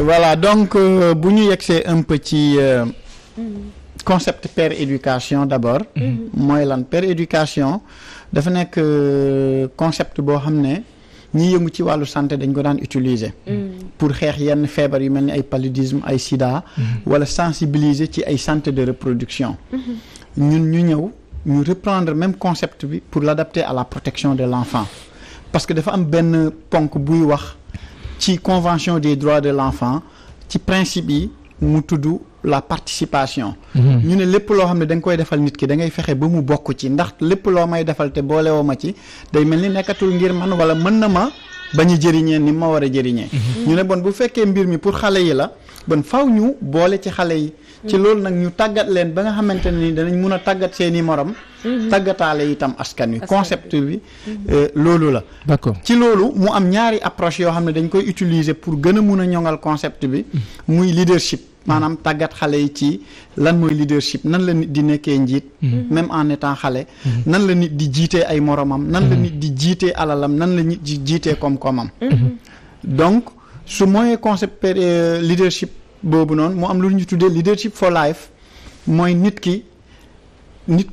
voilà donc bu ñu yegsee un peu ci concept père éducation d'abord. mooy lan père éducation dafa nekk concept boo xam ne ñi yëngu ci wàllu santé dañ ko daan utiliser. pour xeex yenn feebar yu mel ni ay paludisme ay sida. wala sensibiliser ci ay santé de reproduction. ñun ñu ñëw ñu reprendre même concept bi pour l'adapter à la protection de l'enfant parce que dafa am benn ponk buy wax ci convention des droits de l'enfant ci principe yi mu tudd la participation. ñu ne lépp loo xam ne da nga koy defal nit ki da ngay fexe ba mu bokk ci ndax lépp loo may defal te boolewoo ma ci day mel ni nekkatul ngir man wala mën na ma bañ a jëriñee ni ma war a jëriñee. ñu ne bon bu fekkee mbir mi pour xale yi la bon faw ñu boole ci xale yi. ci loolu nag ñu tàggat leen ba nga xamante ne ni danañ mun a tàggat seeni morom. tàggataale itam askan wi concept bi loolu la. d'accord ci loolu mu am ñaari approche yoo xam ne dañ koy utiliser pour gën a mun a ñoŋal concept bi muy leadership maanaam tàggat xale yi ci lan mooy leadership nan la nit di nekkee njiit même en étant xale nan la nit di jiitee ay moromam nan la nit di jiitee alalam nan la nit di jiitee koom-koomam donc su mooy concept leadership boobu noonu mu am lu ñu tuddee leadership for life mooy nit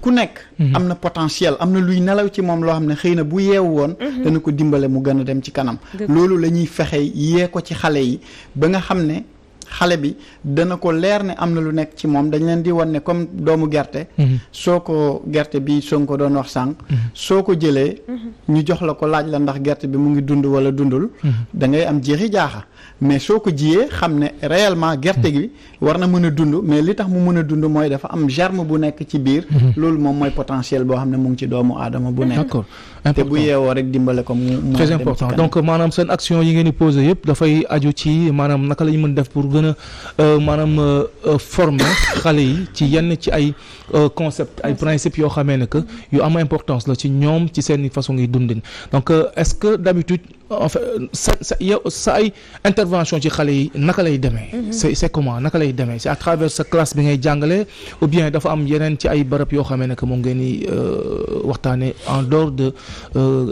ku nekk am na potentiel am na luy nelaw ci moom loo xam ne xëy na bu yeewu woon dana ko dimbale mu gën a dem ci kanam loolu la ñuy fexe yee ko ci xale yi ba nga xam ne xale bi dana ko leer ne am na lu nekk ci moom dañ leen di wan ne comme doomu gerte soo ko gerte bi Sonko doon wax sànq soo ko jëlee ñu jox la ko laaj la ndax gerte bi mu ngi dund wala dundul da ngay am jeexi jaaxa mais soo ko jiyee xam ne réellement gerte gi war na mën a dund mais li tax mu mën a dund mooy dafa am germe bu nekk ci biir loolu moom mooy potentiel boo xam ne mu ngi ci doomu aadama bu nekk d'accord te bu yeewoo rek dimbale ko mu très important donc maanaam seen action yi ngeen di poser yëpp dafay aju ci maanaam naka la ñu mën def pour gën a maanaam former xale yi ci yenn ci ay concept ay principes yoo xamee ne que yu am importance la ci ñoom ci seen façon yi dundin donc est-ce que d'habitude en fait sa ay intervention ci xale yi naka lay demee c'est comment naka lay demee c'est à travers sa classe bi ngay jàngale ou bien dafa am yeneen ci ay barab yoo xamee ne que moom ngeen di waxtaane en dehors de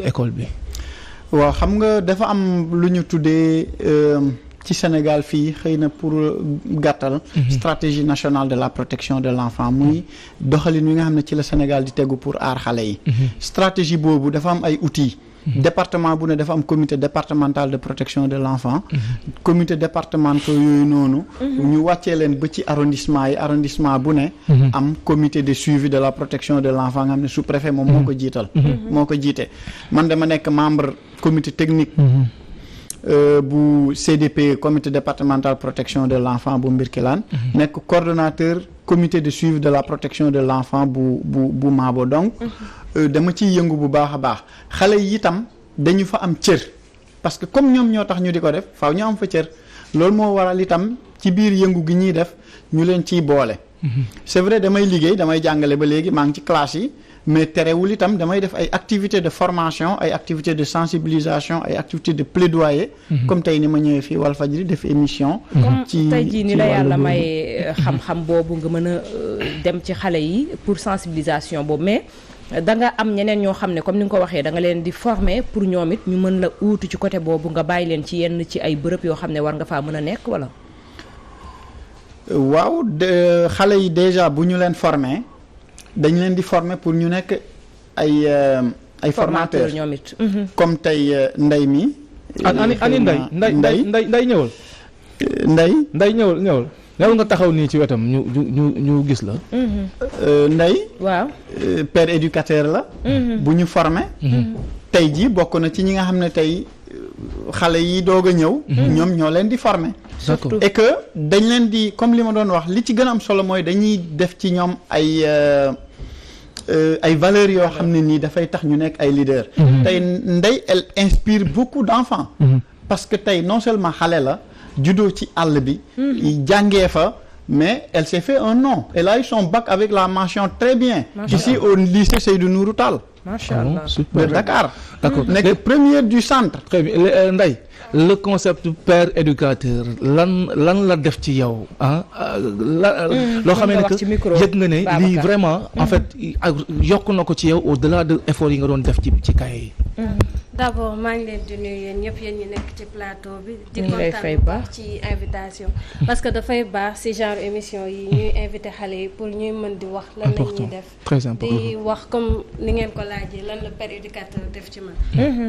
école bi waaw xam nga dafa am lu ñu tuddee ci Sénégal fii xëy na pour gàttal stratégie nationale de la protection de l'enfant muy doxalin wi nga xam ne ci la Sénégal di tegu pour aar xale yi stratégie boobu dafa am ay outils département bu ne dafa am comité départemental de protection de l'enfant comité départemental yooyu noonu ñu wàccee leen ba ci arrondissement bu ne am comité de suivi de la protection de l'enfant nga xam ne sous-préfet moom moo ko jiital moo ko jiite man dama nekk membre comité technique bu CDP comité départemental protection de l'enfant bu Mbirkilaan nekk coordonnateur comité de suivi de la protection de l'enfant bu Maabo donc dama ciy yëngu bu baax a baax xale yi itam dañu fa am cër parce que comme ñoom ñoo tax ñu di ko def faaw ñu am fa cër loolu moo waral itam ci biir yëngu gi ñuy def ñu leen ciy boole c'est vrai damay liggéey damay jàngale ba léegi maa ngi ci classe yi mais terewul itam damay def ay activités de formation ay activités de sensibilisation ay activités de plaidoyer comme tey ni ma ñëwee fii Walfadjri def émission ci tey jii ni la yàlla may xam-xam boobu nga mën a dem ci xale yi pour sensibilisation boobu mais da nga am ñeneen ñoo xam ne comme ni nga ko waxee da nga leen di former pour ñoom it ñu mën la uutu ci côté boobu nga bàyyi leen ci yenn ci ay bërëb yoo xam ne war nga faa mën a nekk wala waaw xale yi déjà bu ñu leen former dañ leen di former pour ñu nekk ay formateurs ñoom it comme tey Ndeye mi ani Ndeye ñëwal Ndeye ñëwal nga taxaw nii ci wetam ñu gis la Ndeye waaw père éducateur la bu ñu former tey jii bokk na ci ñi nga xam ne tey xale yi doog a ñëw ñoom ñoo leen di former et que dañ leen di comme li ma doon wax li ci gën a am solo mooy dañuy def ci ñoom ay valeurs yoo xam ne nii dafay tax ñu nekk ay leaders tey Ndeye elle inspire beaucoup d'enfants parce que tey non seulement xale la juddoo ci àll bi jàngee fa mais elle s'est fait un nom elle a eu son bac avec la mention très bien ici au lycée Seydou Nourou Tall Machallah de Dakar d'accord nekk première du centre très bien Ndeye le concept père éducateur lan la def ci yow loo xamee ne que yëg nga ne lii vraiment en fait yokk na ko ci yow au-delà de effort yi nga doon def ci cahier yi. d'abord maa ngi leen di nuyu yéen ñëpp yéen ñi nekk ci plateau bi. di kontaan bu baax ci invitation. parce que dafay baax ci genre émission yi ñuy invité xale yi pour ñuy mën di wax. lan la ñuy def très important di wax comme ni ngeen ko laajee lan la père éducateur def ci man.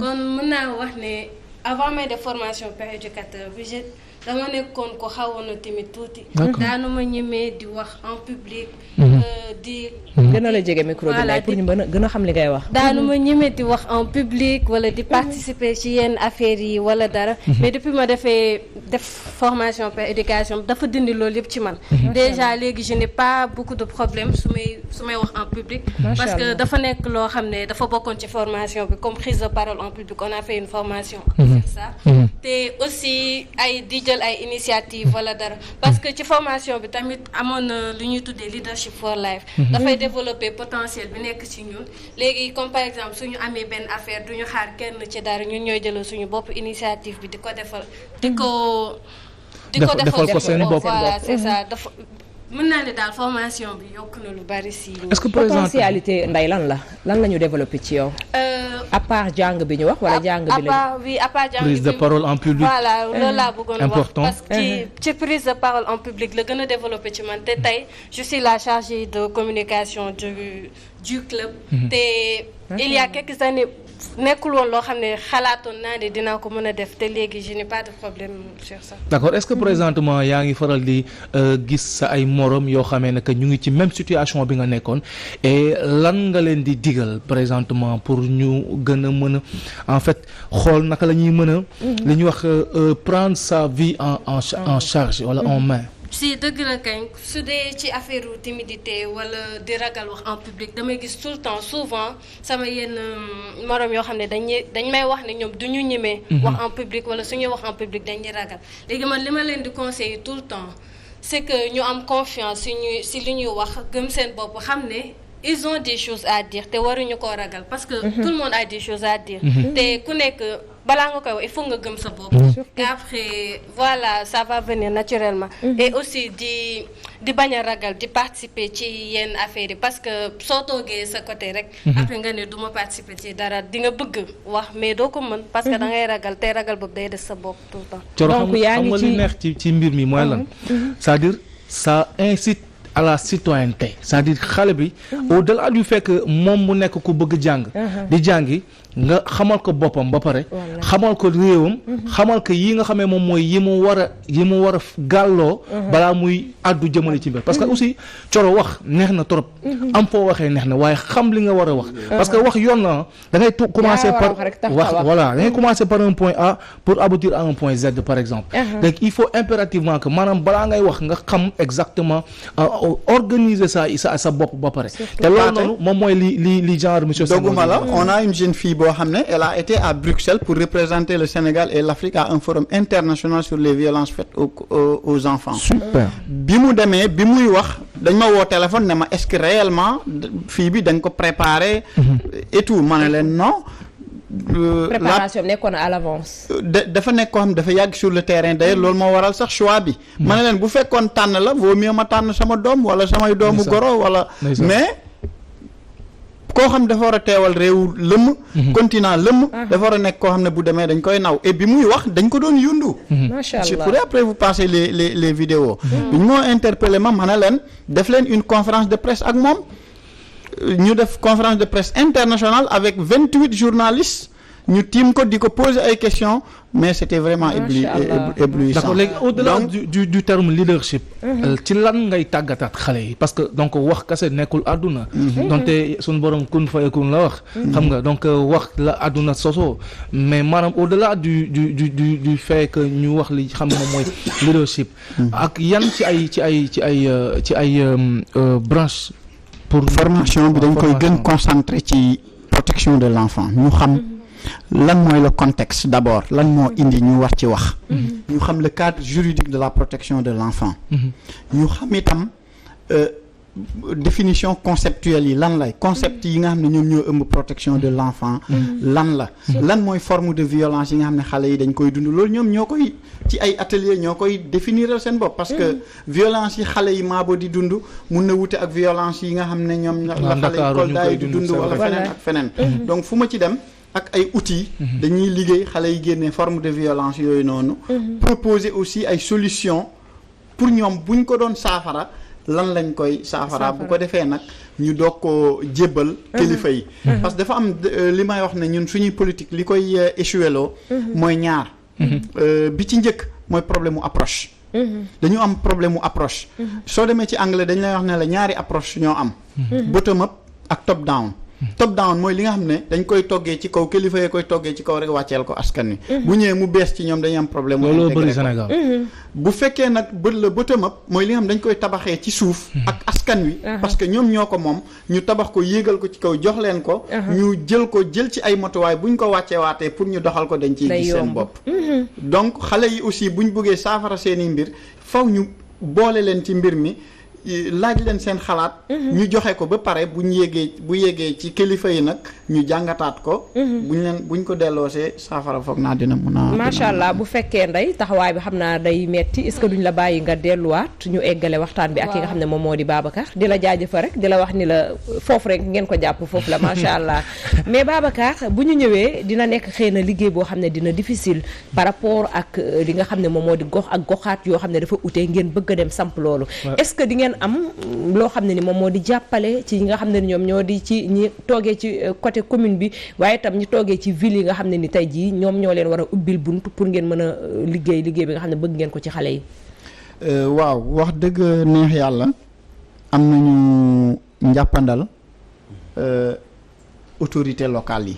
kon mën naa wax ne avant may def formation père éducateur bi dama nekkoon ko xawoon na tamit tuuti. daanu ma ñemee di wax en public. di gën a la jege micro bi lay pour ñu gën a xam li ngay wax. daanu ma ñemee di wax en public wala di participer ci yenn affaires yi wala dara. mais depuis ma def formation père éducation dafa dindi loolu yëpp ci man. déjà léegi je n'ai pas beaucoup de problèmes su may wax en public. parce que dafa nekk loo xam ne dafa bokkoon ci formation bi comme prise de parole en public on a fait une formation. pour faire ça te aussi di jël ay initiative wala dara parce que ci formation bi tamit amoon na lu ñuy tuddee leadership for life. dafay développer potentiel bi nekk ci ñun léegi comme par exemple suñu amee benn affaire duñu xaar kenn ci dara ñun ñooy jëlal suñu bopp initiative bi di ko defal defal ko seen bopp voilà c'est ça dafa mën naa ne daal formation bi yokk na lu bari si. est-ce que potentialité Ndeye lan la ñu développé ci yow. à part jàng bi ñu wax wala jàng bi la. à part jàng bi prise de parole en public. voilà loolu laa bëggoon wax parce que ci prise de parole en public la gën a développé ci man te tey je suis la chargée de communication du club. te il y a quelques années nekkul woon loo xam ne xalaatoon naa ne dinaa ko mën a def te léegi je n'ai pas de problème sur ça. d'accord est-ce que présentement yaa ngi faral di gis sa ay morom yoo xamee ne que ñu ngi ci même situation bi nga nekkoon et lan nga leen di digal présentement pour ñu gën a mën a en fait xool naka la ñuy mën a. li ñuy wax prendre sa vie en charge wala en main. si dëgg la kañ su dee ci affaire timidité wala di ragal wax en public damay gis tout le temps souvent sama yenn morom yoo xam ne dañ may wax ne ñoom du ñu ñemee wax en public wala suñuy wax en public dañuy ragal léegi man li ma leen di conseiller tout le temps c'est que ñu am confiance si li ñuy wax gëm seen bopp xam ne ils ont des choses à dire te waruñu koo ragal parce que tout le monde a des choses à dire te ku nekk balaa nga koy wax il faut nga gëm sa bopp et après voilà ça va venir naturellement et aussi di bañ a ragal di participer ci yenn affaires yi parce que soo toogee sa côté rek après nga ne du ma participer ci dara di nga bëgg wax mais doo ko mën parce que da ngay ragal te ragal boobu day des sa bopp tout le temps. donc yaa ngi ci xam nga li neex ci mbir mi mooy lan c'est-à-dire ça incite à la citoyenneté c'est-à-dire xale bi au-delà du fait que moom mu nekk ku bëgg jàng di jàngi nga xamal ko boppam ba pare xamal ko réewam xamal ko yi nga xamee moom mooy yi mu war a gàlloo balaa muy àddu jëmale ci mbir parce que aussi coro wax neex na trop am foo waxee neex na waaye xam li nga war a wax parce que wax yoon na da ngay commencer par wax voilà da ngay commencer par un point A pour aboutir à un point Z par exemple donc il faut impérativement que maanaam balaa ngay wax nga xam exactement organiser sa bopp ba pare te loolu noonu moom mooy li genre monsieur doguma la on a une jeune fille boo xam ne elle a été à Bruxelles pour représenter le Sénégal et l'Afrique à un forum international sur les violences faites aux enfants. Super. bi mu demee bi muy wax dañ ma woo téléphone ne ma est-ce que réellement fii bi dañ ko préparer et tout ma ne leen non. préparation nekkoon à l'avance. dafa nekk koo xam ne dafa yàgg sur le terrain d'ailleurs loolu moo waral sax choix bi. ma ne leen bu fekkoon tànn la vaut mieux ma tànn sama doom wala samay doomu goro wala. mais koo xam dafa war a teewal réew lëmm. continent lëmm. dafa war a nekk koo xam ne bu demee dañ koy naw et bi muy wax dañ ko doon yundu. macha allah je pourrais après vous passer les vidéos. bi ñu moo interpellé ma ne leen def leen une conférence de presse ak moom. ñu def conférence de presse internationale avec 28 journalistes ñu tiim ko di ko poser ay questions mais c'était vraiment éblouissant. D'accord léegi au-delà du terme leadership. ci lan ngay tàggataat xale yi parce que donc wax kese nekkul àdduna. donte suñu borom kun fayakun la wax. xam nga donc wax la àdduna sosoo mais maanaam au-delà du fait que ñu wax li xam moom mooy leadership. ak yan ci ay branche. pour formation bi dañ koy gën concentrer ci protection de l'enfant ñu xam lan mooy le contexte d'abord lan moo indi ñu war ci wax ñu xam le cadre juridique de la protection de l'enfant ñu xam itam définition conceptuelle yi lan lay concept yi nga xam ne ñoom ñoo ëmb protection de l'enfant lan la lan mooy forme de violence yi nga xam ne xale yi dañ koy dund loolu ñoom ñoo koy ci ay atelier ñoo koy définir seen bopp parce que violence yi xale yi maabo di dund mun na wute ak violence yi nga xam ne ñoom la xale yi Kolda yi di dund wala feneen ak feneen donc fu ma ci dem ak ay outils dañuy liggéey xale yi génnee forme de violence yooyu noonu proposer aussi ay solutions pour ñoom buñ ko doon saafara lan lañ koy saafara bu ko defee nag ñu doog ko jébbal kilifa yi parce que dafa am li may wax ne ñun suñuy politique li koy échoué loo mooy ñaar bi ci njëkk mooy problème mu approche dañu am problème mu approche soo demee ci anglais dañ lay wax ne la ñaari approche ñoo am bottom up ak top down top down mooy li nga xam ne dañ koy toggee ci kaw kilifa yi koy toggee ci kaw rek wàcceel ko askan wi bu ñëwee mu bees ci ñoom dañuy am problème loolu bëri Sénégal bu fekkee nag bët la bottom up mooy li nga xam dañ koy tabaxee ci suuf ak askan wi parce que ñoom ñoo ko moom ñu tabax ko yéegal ko ci kaw jox leen ko ñu jël ci ay motuwaay buñ ko wàccee waatee pour ñu doxal ko dañ ciy gis seen bopp donc xale yi aussi buñ bëggee saafara seeni mbir faw ñu boole leen ci mbir mi laaj leen seen xalaat ñu joxe ko ba pare bu yéegee ci kilifa yi nag ñu jàngataat ko buñ ko delloosee saafara foog naa dina mun a macha allah bu fekkee Ndeye taxawaay bi xam naa day metti est-ce que duñ la bàyyi nga delluwaat ñu eggale waxtaan bi ak ki nga xam ne moom moo di Babacar di la jaajëfal rek di la wax ni la foofu rek ngeen ko jàpp foofu la macha allah mais Babacar bu ñu ñëwee dina nekk xëy na liggéey boo xam ne dina difficile par rapport ak li nga xam ne moom moo di gox ak goxaat yoo xam ne dafa ute ngeen bëgg a dem samp loolu est-ce que di ngeen am loo xam ne ni moom moo di jàppale ci ñi nga xam ne ni ñoom ñoo di ci ñi toogee ci côté commune bi waaye itam ñi toogee ci ville yi nga xam ne ni tey jii ñoom ñoo leen war a ubbil bunt pour ngeen mën a liggéey bi nga xam ne bëgg ngeen ko ci xale yi waaw wax dëgg neex yàlla am nañu njàppandal autorité locale yi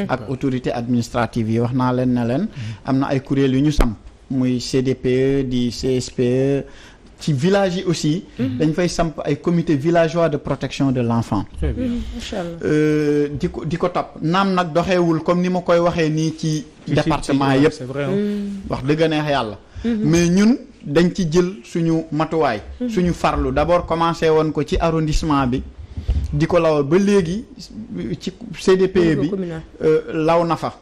ak autorité administrative yi wax naa leen ne leen am na ay kuréel yu ñu samp muy CDPE di CSPE ci village yi aussi dañ fay samp ay comité villageois de protection de l'enfant macha allah di ko topp naam nag doxeewul comme ni ma koy waxee nii ci département yëpp wax dëgg neex yàlla mais ñun dañ ci jël suñu matuwaay suñu farlu d'abord commencé woon ko ci arrondissement bi di ko lawal ba léegi ci CDPE bi law na fa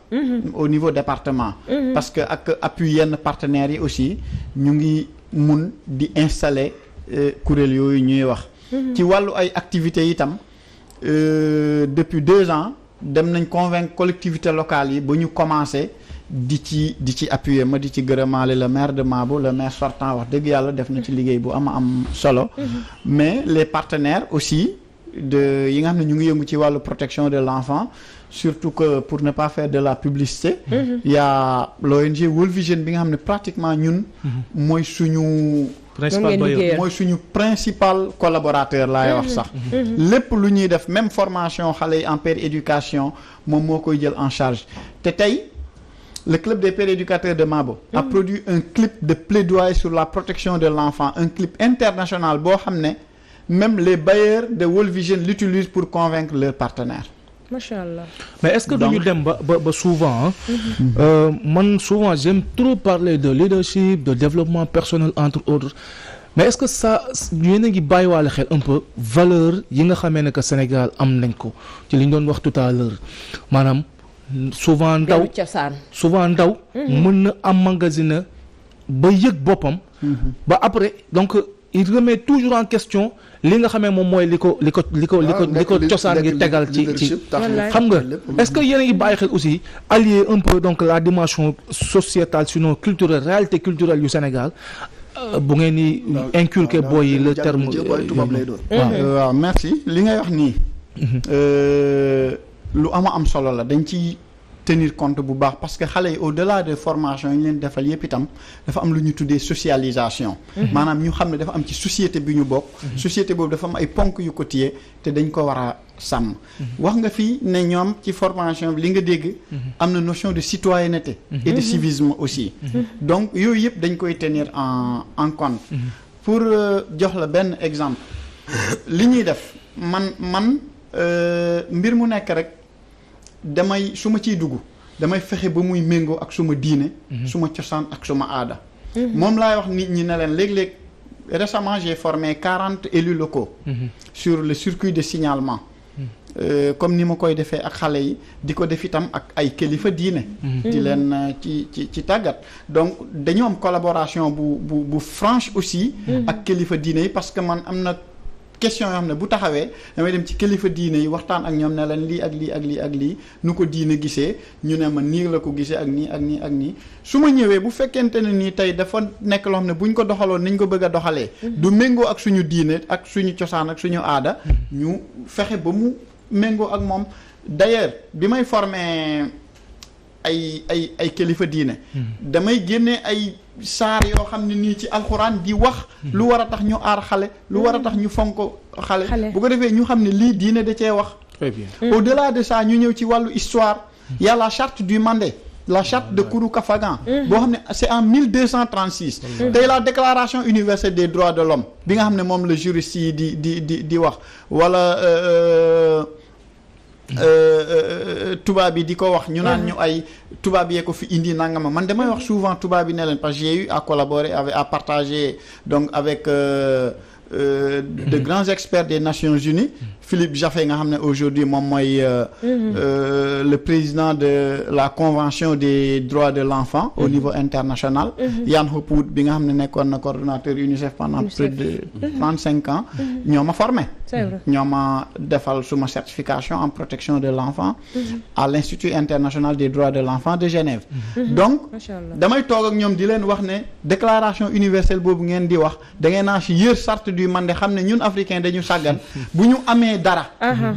au niveau département parce que ak appui yenn partenaires yi aussi ñu ngi mun di installer kuréel yooyu ñuy wax ci wàllu ay activités itam depuis 2 ans dem nañ convaincre collectivités locales yi ba ñu commencé di ci appuyer ma di ci gërëmaale le maire de Mabo le maire sortant wax dëgg yàlla def na ci liggéey bu am solo mais les partenaires aussi yi nga xam ne ñu ngi yëngu ci wàllu protection de l'enfant surtout que pour ne pas faire de la publicité y a l'ONG World Vision bi nga xam ne pratiquement ñun mooy suñu principal collaborateur laay wax sax lépp lu ñuy def même formation xale yi en père éducation moom moo koy jël en charge te tey le club des pères éducateurs de Mabo a produit un clip de plaidoyer sur la protection de l'enfant un clip international boo xam ne même les bailleurs de World Vision l'utilisent pour convaincre leurs partenaires. Macha Allah. Mais est-ce que duñu dem ba souvent man souvent j'aime trop parler de leadership de développement personnel entre autres mais est-ce que ça yéen a ngi bàyyiwaale xel un peu valeur yi nga xamee ne que Sénégal am nañ ko ci li ñu doon wax tout à l'heure maanaam souvent ndaw mën na emmagasiner ba yëg boppam ba après donc il remet toujours en question li nga xamee moom mooy li ko cosaan ngi tegal ci xam nga est-ce que yéen a ngi bàyyi xel aussi allier un peu donc la dimension sociétale sinon culturelle réalité culturelle yu Sénégal bu ngeen ni inculquer booy yi le terme waaw merci li ngay wax nii lu am solo la dañ ci tenir compte bu baax parce que xale yi au-delà de formation yi ñu leen defal yépp itam dafa am lu ñu tuddee socialisation maanaam ñu xam ne dafa am ci société bi ñu bokk société boobu dafa am ay ponk yu ko téye te dañ ko war a sàmm wax nga fii ne ñoom ci formation bi li nga dégg am na notion de citoyenneté et de civisme aussi donc yooyu yëpp dañ koy tenir en compte pour jox la benn exemple li ñuy def man mbir mu nekk rek su ma ciy dugg damay fexe ba muy méngoo ak suma diine suma cosaan ak suma aada moom laay wax nit ñi ne leen léeg-léeg récemment j'ai formé 40 élus locaux sur le circuit de signalement comme ni ma koy defee ak xale yi di ko def itam ak ay kilifa diine di leen ci tàggat donc dañu am collaboration bu franche aussi ak kilifa diine yi parce que man am na question yoo xam ne bu taxawee damay dem ci kilifa diine yi waxtaan ak ñoom ne leen lii ak lii ak lii ak lii nu ko diine gisee ñu ne ma nii la ko gisee ak nii ak nii ak nii su ma ñëwee bu fekkente ne nii tey dafa nekk loo xam ne bu ñu ko doxaloon ni ñu ko bëgg a doxalee du méngoo ak suñu diine ak suñu cosaan ak suñu aada ñu fexe ba mu méngoo ak moom d'ailleurs bi may formé ay kilifa diine damay génne ay saar yoo xam ne nii ci alxuraan di wax lu war a tax ñu aar xale lu war a tax ñu fonk xale bu ko defee ñu xam ne lii diine da cee wax très bien au-delà de ça ñu ñëw ci wàllu histoire y a la charte du Mandé la charte de Kourou Kafagan boo xam ne c'est en 1236 tey la déclaration universelle des droits de l'homme bi nga xam ne moom la juriste yi di wax wala tubaab yi di ko wax ñu naan ñu ay tubaab yee ko fi indi nangama man damay wax souvent tubaab yi ne leen parce que j'ai eu à collaborer à partager donc avec de grands experts des Nations Unies Philippe Jaffé nga xam ne aujourd'hui moom mooy le président de la convention des droits de l'enfant au niveau international Jan Hopwood bi nga xam ne nekkoon na coordonnateur UNICEF pendant près de 35 ans ñoo ma formé ñoo ma defal suma certification en protection de l'enfant à l'Institut international des droits de l'enfant de Genève donc damay toog ak ñoom di leen wax ne déclaration universelle boobu ngeen di wax da ngeen naa si yër charte du Mandé xam ne ñun africain dañu sàggan bu ñu amee dara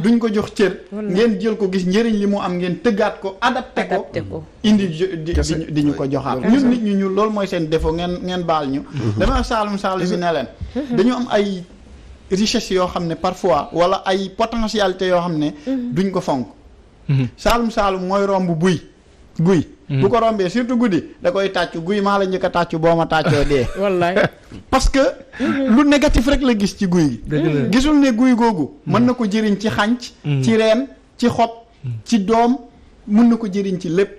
duñ ko jox cër ngeen jël ko gis njëriñ li mu am ngeen tëggaat ko adapté ko indi di ñu ko joxaat ñun nit ñu loolu mooy seen défaut ngeen baal ñu dama saalum si ne leen dañu am ay richesse yoo xam ne parfois wala ay potentialité yoo xam ne duñ ko fonk saalum mooy romb guy bu ko rombee surtout guddi da koy tàccu guy maa la njëkk a tàccu boo ma tàccoo dee wallaay parce que lu négatif rek la gis ci guy gi gisul ne guy googu mën na ko jëriñ ci xànc ci reen ci xob ci doom mën na ko jëriñ ci lépp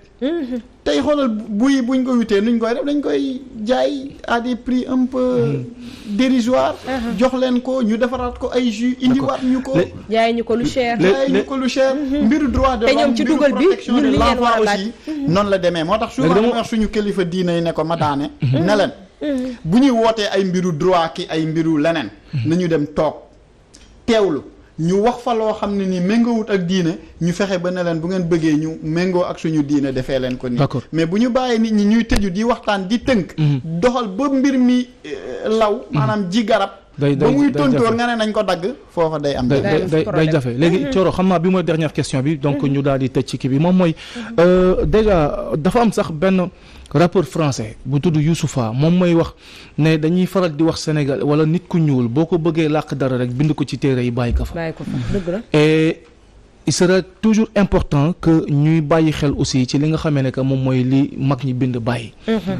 tey xoolal buy buñ ko wutee nuñ koy def dañ koy jaay à des prix un peu dérisoires jox leen ko ñu defaraat ko ay jus indiwaat ñu ko jaay ñu ko lu cher mbiru droit de l'homme mbiru protection de l'enfant aussi noonu la demee moo tax souvent dama wax suñu kilifa diine yi ne ko ma daane ne leen bu ñuy wootee ay mbiru droit ki ay mbiru leneen nañu dem toog teewlu ñu wax fa loo xam ne ni méngoowut ak diine ñu fexe ba ne leen bu ngeen bëggee ñu méngoo ak suñu diine defee leen ko nii mais bu ñu bàyyee nit ñi ñuy tëju di waxtaan di tënk doxal ba mbir mi law maanaam ji garab ba muy tontóor nga ne nañ ko dagg foofa day am day jafe léegi Thioro xam naa bi mooy dernière question bi donc ñu daal di tëj ci kii bi moom mooy déjà dafa am sax benn rappeur français bu tudd Youssoupha moom mooy wax ne dañuy faral di wax Sénégal wala nit ku ñuul boo ko bëggee làq dara rek bind ko ci téere yi bàyyi ko fa dëgg la et il sera toujours important que ñuy bàyyi xel aussi ci li nga xamee ne que moom mooy li mag ñi bind bàyyi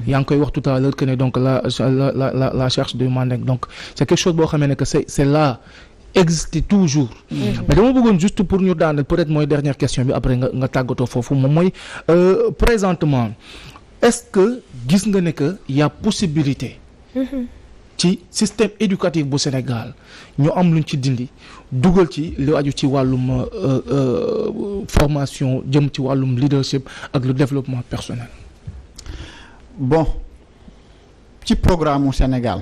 yaa ngi koy wax tout à l'heure que ne donc la charge du Mandé donc c'est quelque chose boo xamee ne que c'est là existe toujours mais dama bëggoon juste pour ñu daaneel peut-être mooy dernière question bi après nga tàggatoo foofu moom mooy présentement est-ce que gis nga ne que y a possibilité ci système éducatif bu Sénégal ñu am luñ ci dindi dugal ci lu aju ci wàllum formation jëm ci wàllum leadership ak le développement personnel bon ci programme u Sénégal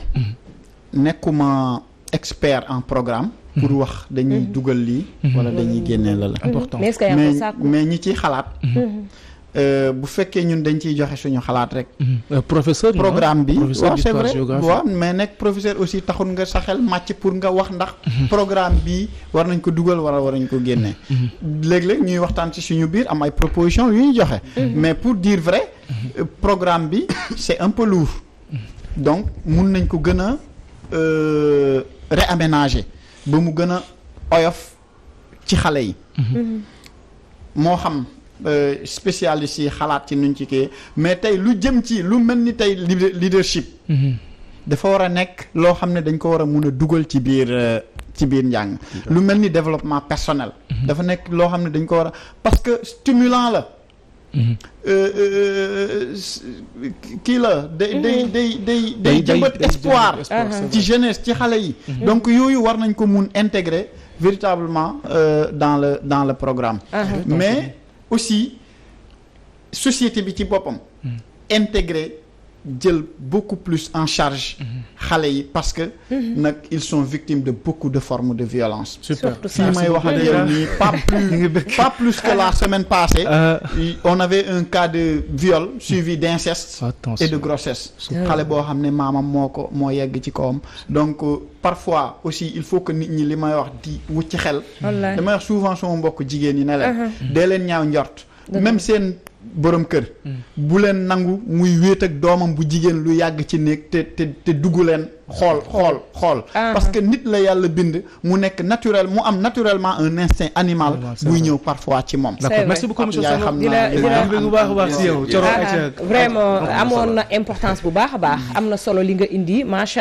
nekkuma expert en programme pour wax dañuy dugal lii wala dañuy génnee la important mais ñi ciy xalaat bu fekkee ñun dañ ciy joxe suñu xalaat rek professeur programme bi waaw c'est vrai waaw mais nekk professeur aussi taxul nga sa xel màcc pour nga wax ndax programme bi war nañ ko dugal wala war nañ ko génnee léeg-léeg ñuy waxtaan ci suñu biir am ay propositions yu ñu joxe mais pour dire vrai programme bi c'est un peu lourd donc mun nañ ko gën a réaménager ba mu gën a oyof ci xale yi moo xam spécialistes yi xalaat ci nuñ ci kii mais tey lu jëm ci lu mel ni tey leadership dafa war a nekk loo xam ne dañ ko war a mun a dugal ci biir njàng lu mel ni développement personnel dafa nekk loo xam ne dañ ko war a parce que stimulant la kii la day jëmbat espoir ci jeunesse ci xale yi donc yooyu war nañ ko mun intégrer véritablement dans le programme mais aussi société bi ci boppam intégrer jël beaucoup plus en charge xale yi parce que nag ils sont victimes de beaucoup de formes de violence fii may wax ak yow nii pas plus que la semaine passée on avait un cas de viol suivi d'inceste et de grossesse xale boo xam ne maamam moo yegg ci kawam donc parfois aussi il faut que nit ñi li may wax di wut ci xel damay wax souvent sama mbokk jigéen yi ne leen dee leen ñaaw njort même seen borom kër bu leen nangu muy wéet ak doomam bu jigéen lu yàgg ci néeg te dugg leen xool parce que nit la yàlla bind mu nekk naturel mu am naturellement un instinct animal buy ñëw parfois ci moom. d'accord merci beaucoup monsieur Senghor bu baax a baax si yow vraiment amoon na importance bu baax a baax am na solo li nga indi macha